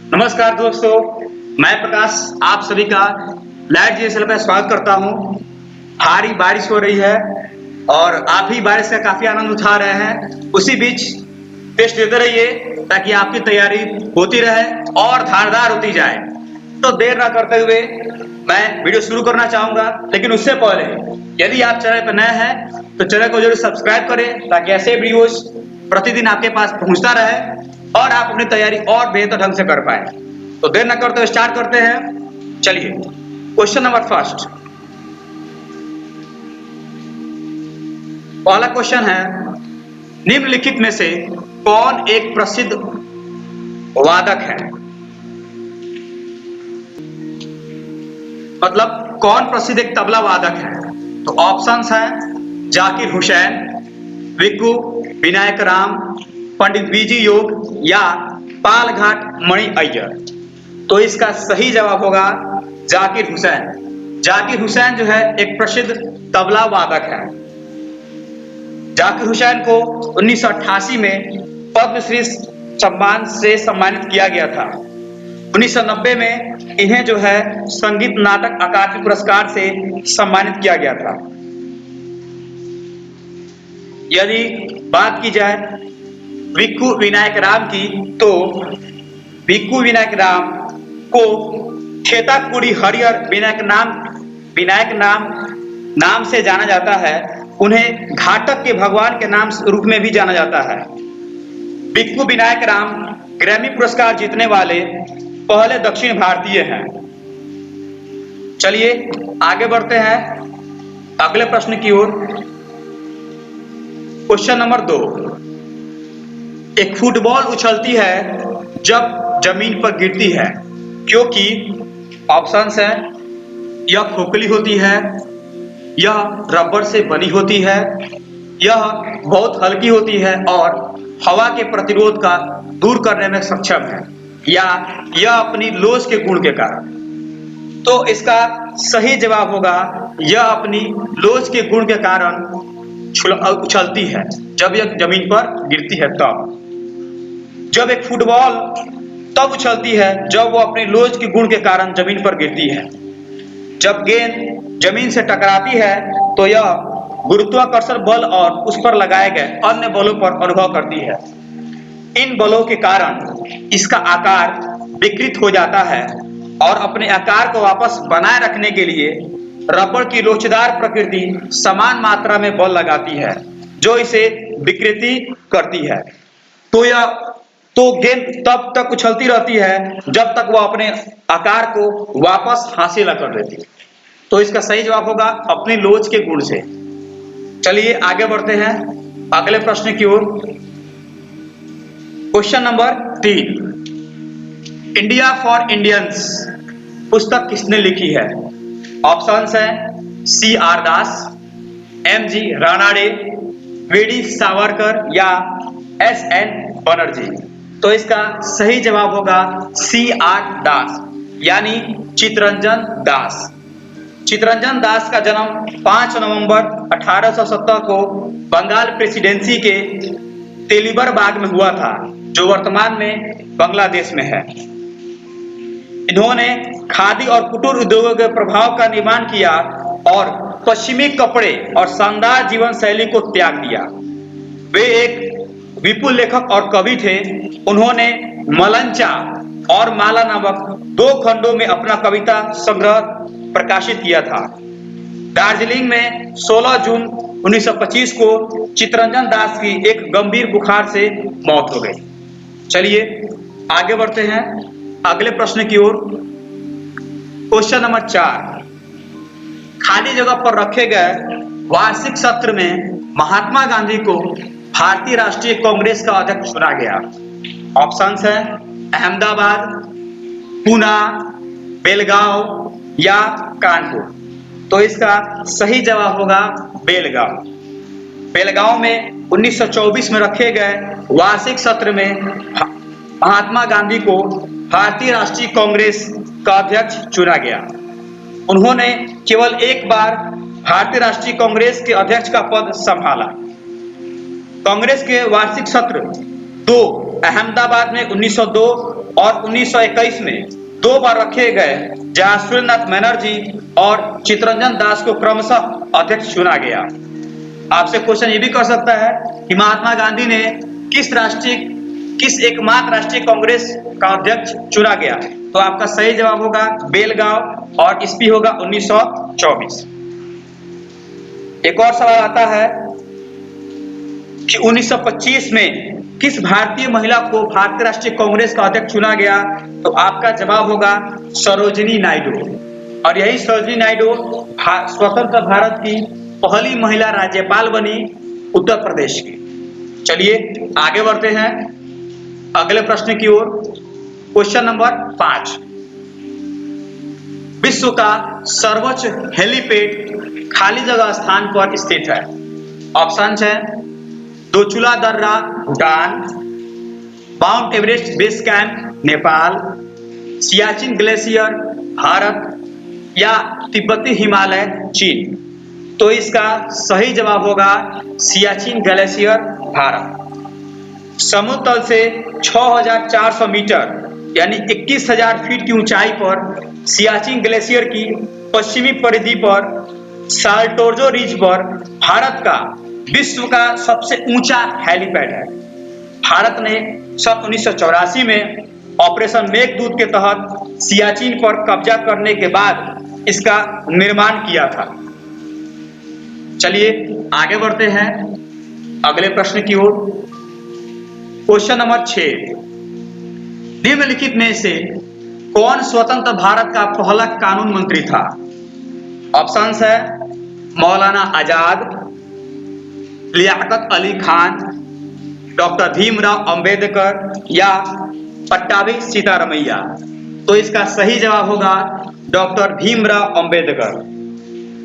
नमस्कार दोस्तों, मैं प्रकाश आप सभी का लाइट जीएसएल पर स्वागत करता हूं। भारी बारिश हो रही है और आप भी बारिश का काफी आनंद उठा रहे हैं। उसी बीच टेस्ट देते रहिए ताकि आपकी तैयारी होती रहे और धारदार होती जाए। तो देर ना करते हुए मैं वीडियो शुरू करना चाहूंगा, लेकिन उससे पहले यदि आप चैनल पर नए हैं तो चैनल को जरूर सब्सक्राइब करें ताकि ऐसे वीडियोस प्रतिदिन आपके पास पहुंचता रहे और आप अपनी तैयारी और बेहतर ढंग से कर पाए। तो देर न करते हुए स्टार्ट करते हैं। चलिए, क्वेश्चन नंबर फर्स्ट। पहला क्वेश्चन है, निम्नलिखित में से कौन एक प्रसिद्ध वादक है? मतलब कौन प्रसिद्ध एक तबला वादक है? तो ऑप्शंस हैं जाकिर हुसैन, विक्कू विनायक राम, पंडित बीजी योग या पालघाट मणि अय्यर। तो इसका सही जवाब होगा जाकिर हुसैन। जाकिर हुसैन जो है एक प्रसिद्ध तबला वादक है। जाकिर हुसैन को 1988 में पद्मश्री सम्मान से सम्मानित किया गया था। 1990 में इन्हें जो है संगीत नाटक अकादमी पुरस्कार से सम्मानित किया गया था। यदि बात की जाए विक्कू विनायक राम की, तो विक्कू विनायक राम को खेताकुड़ी हरिहर विनायक नाम से जाना जाता है। उन्हें घाटक के भगवान के नाम रूप में भी जाना जाता है। विक्कू विनायक राम ग्रैमी पुरस्कार जीतने वाले पहले दक्षिण भारतीय हैं। चलिए आगे बढ़ते हैं अगले प्रश्न की ओर। Question number 2। एक फुटबॉल उछलती है जब जमीन पर गिरती है, क्योंकि ऑप्शंस हैं यह खोखली होती है, यह रबर से बनी होती है, यह बहुत हल्की होती है और हवा के प्रतिरोध का दूर करने में सक्षम है, या यह अपनी लोच के गुण के कारण। तो इसका सही जवाब होगा यह अपनी लोच के गुण के कारण उछलती है जब यह जमीन पर गिरती है। तब जब एक फुटबॉल तब उछलती है जब वो अपनी लोच के गुण के कारण जमीन पर गिरती है। जब गेंद जमीन से टकराती है तो यह गुरुत्वाकर्षण बल और उस पर लगाए गए अन्य बलों पर अनुभव करती है। इन बलों के कारण इसका आकार विकृत हो जाता है और अपने आकार को वापस बनाए रखने के लिए रबड़ की लोचदार प्रकृति समान मात्रा में बल लगाती है, जो इसे विकृति करती है। तो गेंद तब तक उछलती रहती है जब तक वह अपने आकार को वापस हासिल न कर लेती। तो इसका सही जवाब होगा अपनी लोच के गुण से। चलिए आगे बढ़ते हैं अगले प्रश्न की ओर। Question number 3। India for Indians पुस्तक किसने लिखी है? ऑप्शंस हैं CR दास, MG रानाडे, VD सावरकर या SN बनर्जी। तो इसका सही जवाब होगा CR दास, यानी चित्तरंजन दास। चित्तरंजन दास का जन्म 5 नवंबर 1870 को बंगाल प्रेसिडेंसी के तेलीबर बाग में हुआ था, जो वर्तमान में बांग्लादेश में है। इन्होंने खादी और कुटीर उद्योगों के प्रभाव का निर्माण किया और पश्चिमी कपड़े और शानदार जीवन शैली को त्याग दिया। वे एक विपुल लेखक और कवि थे। उन्होंने मलंचा और माला नामक 2 खंडों में अपना कविता संग्रह प्रकाशित किया था। दार्जिलिंग में 16 जून 1925 को चित्तरंजन दास की एक गंभीर बुखार से मौत हो गई। चलिए आगे बढ़ते हैं अगले प्रश्न की ओर। Question number 4। खाली जगह पर रखे गए वार्षिक सत्र में महात्मा गांधी को भारतीय राष्ट्रीय कांग्रेस का अध्यक्ष चुना गया। ऑप्शंस हैं अहमदाबाद, पूना, बेलगांव या कानपुर। तो इसका सही जवाब होगा बेलगांव। बेलगांव में 1924 में रखे गए वार्षिक सत्र में महात्मा गांधी को भारतीय राष्ट्रीय कांग्रेस का अध्यक्ष चुना गया। उन्होंने केवल एक बार भारतीय राष्ट्रीय कांग्रेस के अध्यक्ष का पद संभाला। कांग्रेस के वार्षिक सत्र 2 अहमदाबाद में 1902 और 1921 में 2 बार रखे गए, जहां सूर्यनाथ बैनर्जी और चित्तरंजन दास को क्रमशः अध्यक्ष चुना गया। आपसे क्वेश्चन ये भी कर सकता है कि महात्मा गांधी ने किस एकमात्र राष्ट्रीय कांग्रेस का अध्यक्ष चुना गया, तो आपका सही जवाब होगा बेलगांव, और ईस्वी होगा 1924। एक और सवाल आता है कि 1925 में किस भारतीय महिला को भारतीय राष्ट्रीय कांग्रेस का अध्यक्ष चुना गया, तो आपका जवाब होगा सरोजिनी नायडू। और यही सरोजिनी नायडू स्वतंत्र भारत की पहली महिला राज्यपाल बनी उत्तर प्रदेश की। चलिए आगे बढ़ते हैं अगले प्रश्न की ओर। क्वेश्चन नंबर 5, विश्व का सर्वोच्च हेलीपैड खाली जगह स्थान पर स्थित है। ऑप्शन है दोचुला दर्रा Bhutan, mount Everest base camp Nepal, Siachen glacier Bharat या तिब्बती हिमालय चीन। तो इसका सही जवाब होगा सियाचिन ग्लेशियर भारत। समुद्र तल से 6400 मीटर यानी 21,000 फीट की ऊंचाई पर सियाचिन ग्लेशियर की पश्चिमी परिधि पर साल्टोर्जो रिज पर भारत का विश्व का सबसे ऊंचा हेलीपैड है। भारत ने सन 1984 में ऑपरेशन मेघदूत के तहत सियाचिन पर कब्जा करने के बाद इसका निर्माण किया था। चलिए आगे बढ़ते हैं अगले प्रश्न की ओर। क्वेश्चन नंबर 6, निम्नलिखित में से कौन स्वतंत्र भारत का पहला कानून मंत्री था? ऑप्शंस है मौलाना आजाद, लियाकत अली खान, डॉक्टर भीमराव अंबेडकर या पट्टाभी सीतारमैया। तो इसका सही जवाब होगा डॉक्टर भीमराव अंबेडकर।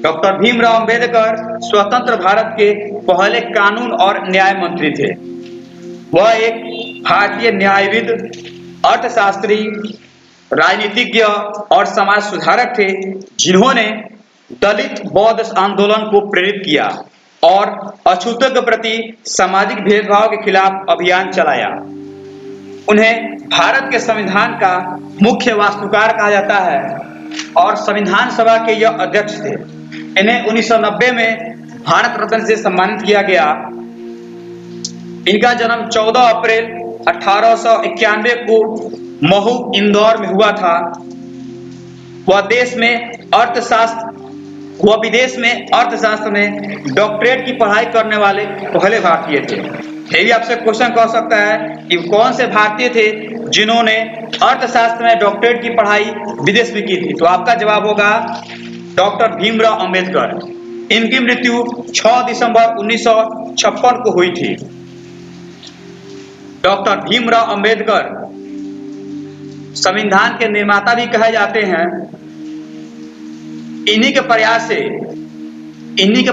डॉक्टर भीमराव अंबेडकर स्वतंत्र भारत के पहले कानून और न्याय मंत्री थे। वह एक भारतीय न्यायविद, अर्थशास्त्री, राजनीतिज्ञ और समाज सुधारक थे, जिन्होंने दलित बौद्ध आंदोलन को प्रेरित किया और अछूतों के प्रति सामाजिक भेदभाव के खिलाफ अभियान चलाया। उन्हें भारत के संविधान का मुख्य वास्तुकार कहा जाता है और संविधान सभा के यह अध्यक्ष थे। इन्हें 1990 में भारत रत्न से सम्मानित किया गया। इनका जन्म 14 अप्रैल 1891 को महू इंदौर में हुआ था। वह विदेश में अर्थशास्त्र में डॉक्टरेट की पढ़ाई करने वाले पहले भारतीय थे। ये भी आपसे क्वेश्चन कह सकता है कि कौन से भारतीय थे जिन्होंने अर्थशास्त्र में डॉक्टरेट की पढ़ाई विदेश में की थी, तो आपका जवाब होगा डॉक्टर भीमराव अंबेडकर। इनकी मृत्यु 6 दिसंबर 1956 को हुई थी। डॉक्टर भीमराव अंबेडकर संविधान के निर्माता भी कहे जाते हैं। इन्हीं के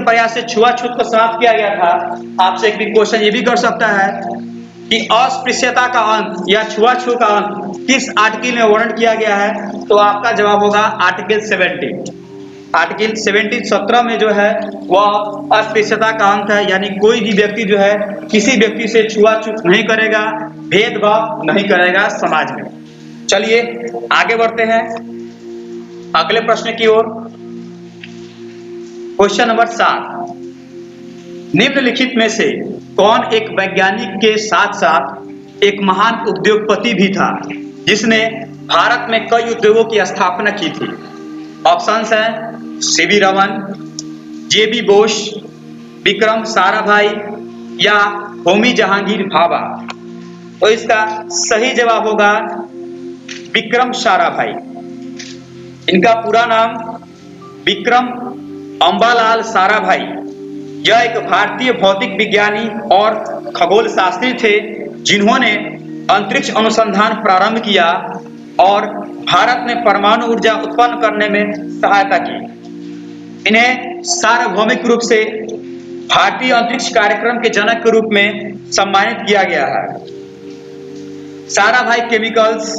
प्रयास से छुआछूत को समाप्त किया गया था। आपसे एक भी क्वेश्चन ये भी कर सकता है कि अस्पृश्यता का अंत या छुआछूत का अंत किस आर्टिकल में वर्णन किया गया है, तो आपका जवाब होगा आर्टिकल 70। आर्टिकल 17 में जो है वह अस्पृश्यता का अंत है, यानी कोई भी व्यक्ति जो है किसी व्यक्ति से छुआछूत नहीं करेगा, भेदभाव नहीं करेगा समाज में। चलिए आगे बढ़ते हैं अगले प्रश्न की ओर। क्वेश्चन नंबर 7, निम्नलिखित में से कौन एक वैज्ञानिक के साथ साथ एक महान उद्योगपति भी था जिसने भारत में कई उद्योगों की स्थापना की थी? ऑप्शंस हैं सीवी रमन, जेबी बोस, विक्रम साराभाई या होमी जहांगीर भाभा। तो इसका सही जवाब होगा विक्रम साराभाई। इनका पूरा नाम विक्रम अंबालाल साराभाई। यह एक भारतीय भौतिक विज्ञानी और खगोल शास्त्री थे जिन्होंने अंतरिक्ष अनुसंधान प्रारंभ किया और भारत में परमाणु ऊर्जा उत्पन्न करने में सहायता की। इन्हें सार्वभौमिक रूप से भारतीय अंतरिक्ष कार्यक्रम के जनक के रूप में सम्मानित किया गया है। Sarabhai chemicals,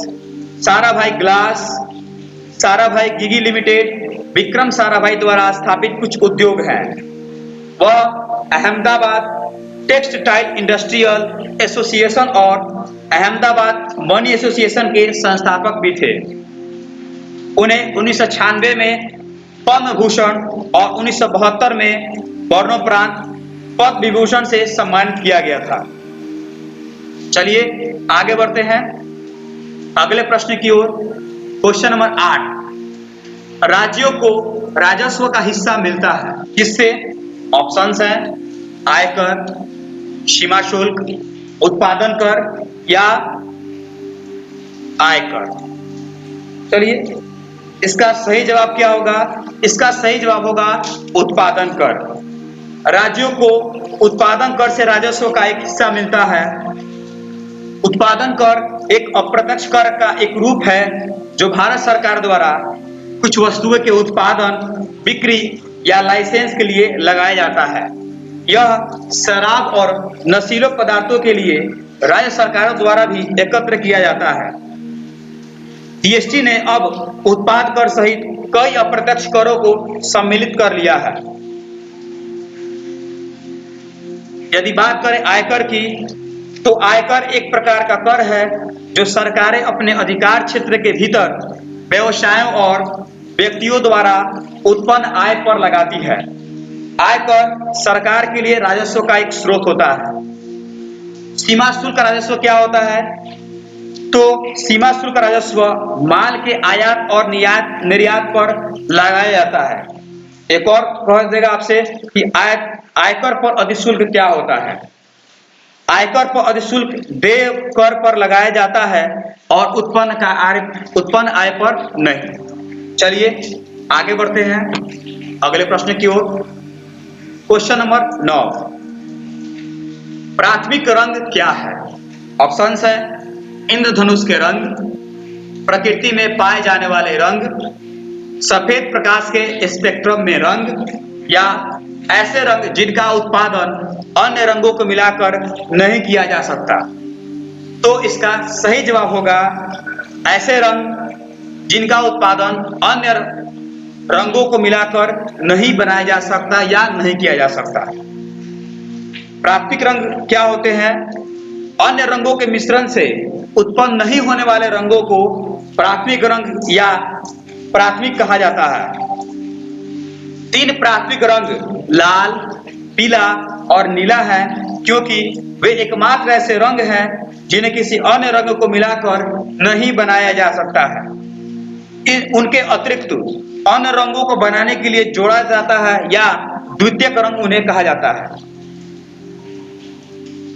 Sarabhai glass, Sarabhai Gigi limited Vikram Sarabhai द्वारा स्थापित कुछ उद्योग हैं। वह अहमदाबाद टेक्सटाइल इंडस्ट्रियल एसोसिएशन और अहमदाबाद मनी एसोसिएशन के संस्थापक भी थे। उन्हें 1996 में पद्म भूषण और 1972 में मरणोपरांत पद्म विभूषण से सम्मानित किया गया था। चलिए आगे बढ़ते हैं अगले प्रश्न की ओर। क्वेश्चन नंबर 8, राज्यों को राजस्व का हिस्सा मिलता है किससे? ऑप्शंस हैं आयकर, सीमा शुल्क, उत्पादन कर या आयकर। चलिए इसका सही जवाब क्या होगा? इसका सही जवाब होगा उत्पादन कर। राज्यों को उत्पादन कर से राजस्व का एक हिस्सा मिलता है। उत्पादन कर एक अप्रत्यक्ष कर का एक रूप है जो भारत सरकार द्वारा कुछ वस्तुओं के उत्पादन, बिक्री या लाइसेंस के लिए लगाया जाता है। यह शराब और नशीले पदार्थों के लिए राज्य सरकारों द्वारा भी एकत्र किया जाता है। जीएसटी ने अब उत्पाद कर सहित कई अप्रत्यक्ष करों को सम्मिलित कर लिया है। यदि बात करें आयकर की, तो आयकर एक प्रकार का कर है जो सरकारें अपने अधिकार क्षेत्र के भीतर व्यवसायों और व्यक्तियों द्वारा उत्पन्न आय पर लगाती है। आयकर सरकार के लिए राजस्व का एक स्रोत होता है। सीमा शुल्क का राजस्व क्या होता है? तो सीमा शुल्क राजस्व माल के आयात और निर्यात पर लगाया जाता है। एक और कह देगा आपसे कि आयकर पर अधिशुल्क क्या होता है? आयकर पर अधिशुल्क देय कर पर लगाया जाता है और उत्पन्न आय पर नहीं। चलिए आगे बढ़ते हैं अगले प्रश्न की ओर। क्वेश्चन नंबर 9, प्राथमिक रंग क्या है? ऑप्शंस है इंद्रधनुष के रंग, प्रकृति में पाए जाने वाले रंग, सफेद प्रकाश के स्पेक्ट्रम में रंग या ऐसे रंग जिनका उत्पादन अन्य रंगों को मिलाकर नहीं किया जा सकता। तो इसका सही जवाब होगा ऐसे रंग जिनका उत्पादन अन्य रंगों को मिलाकर नहीं बनाया जा सकता या नहीं किया जा सकता। प्राथमिक रंग क्या होते हैं? अन्य रंगों के मिश्रण से उत्पन्न नहीं होने वाले रंगों को प्राथमिक रंग या प्राथमिक कहा जाता है। 3 प्राथमिक रंग लाल, पीला और नीला है क्योंकि वे एकमात्र ऐसे रंग हैं जिन्हें किसी अन्य रंग को मिलाकर नहीं बनाया जा सकता है। उनके अतिरिक्त अन्य रंगों को बनाने के लिए जोड़ा जाता है या द्वितीयक रंग उन्हें कहा जाता है।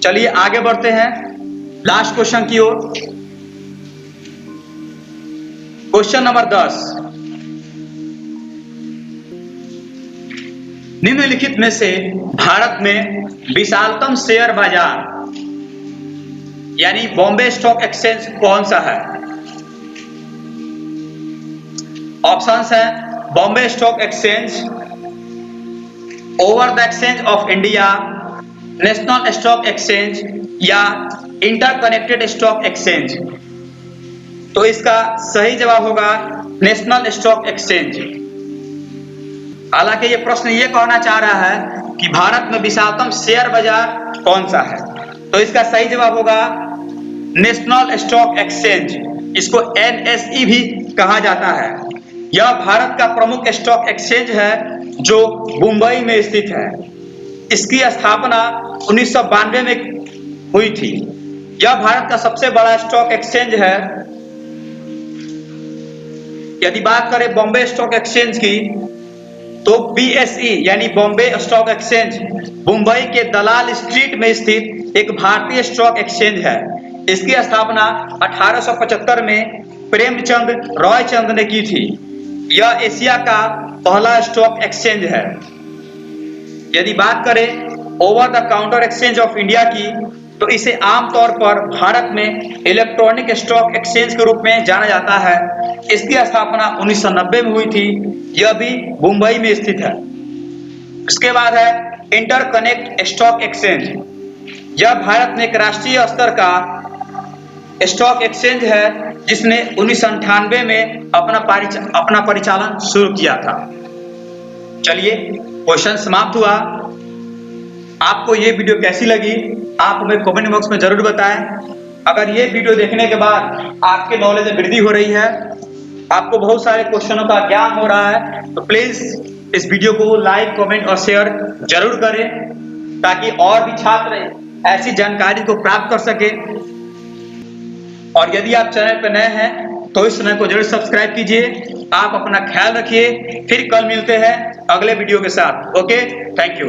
चलिए आगे बढ़ते हैं लास्ट क्वेश्चन की ओर। क्वेश्चन नंबर 10, निम्नलिखित में से भारत में विशालतम शेयर बाजार यानी बॉम्बे स्टॉक एक्सचेंज कौन सा है? ऑप्शंस है Bombay stock exchange, over the exchange of India, national stock exchange या इंटरकनेक्टेड स्टॉक एक्सचेंज। तो इसका सही जवाब होगा नेशनल स्टॉक एक्सचेंज। हालांकि ये प्रश्न ये कहना चाह रहा है कि भारत में विशालतम शेयर बाजार कौन सा है, तो इसका सही जवाब होगा नेशनल स्टॉक एक्सचेंज। इसको NSE भी कहा जाता है। यह भारत का प्रमुख स्टॉक एक्सचेंज है जो मुंबई में स्थित है। इसकी स्थापना 1992 में हुई थी। यह भारत का सबसे बड़ा स्टॉक एक्सचेंज है। यदि बात करें बॉम्बे स्टॉक एक्सचेंज की, तो BSE यानी बॉम्बे स्टॉक एक्सचेंज मुंबई के दलाल स्ट्रीट में स्थित एक भारतीय स्टॉक एक्सचेंज है। इसकी स्थापना 1875 में प्रेमचंद रॉयचंद ने की थी। यह एशिया का पहला स्टॉक एक्सचेंज है। यदि बात करें over the counter exchange of India की, तो इसे आमतौर पर भारत में इलेक्ट्रॉनिक स्टॉक एक्सचेंज के रूप में जाना जाता है। इसकी स्थापना 1990 में हुई थी। यह भी मुंबई में स्थित है। इसके बाद है इंटरकनेक्ट स्टॉक एक्सचेंज। यह भारत में एक राष्ट्रीय स्तर का स्टॉक एक्सचेंज है जिसने 1998 में अपना परिचालन शुरू किया था। चलिए क्वेश्चन समाप्त हुआ। आपको ये वीडियो कैसी लगी आप हमें कमेंट बॉक्स में जरूर बताएं। अगर ये वीडियो देखने के बाद आपके नॉलेज में वृद्धि हो रही है, आपको बहुत सारे क्वेश्चनों का ज्ञान हो रहा है, तो प्लीज इस वीडियो को लाइक, कमेंट और शेयर जरूर करें, ताकि और भी छात्र ऐसी जानकारी को प्राप्त कर सके। और यदि आप चैनल पर नए हैं तो इस चैनल को जरूर सब्सक्राइब कीजिए। आप अपना ख्याल रखिए, फिर कल मिलते हैं अगले वीडियो के साथ। Okay, thank you.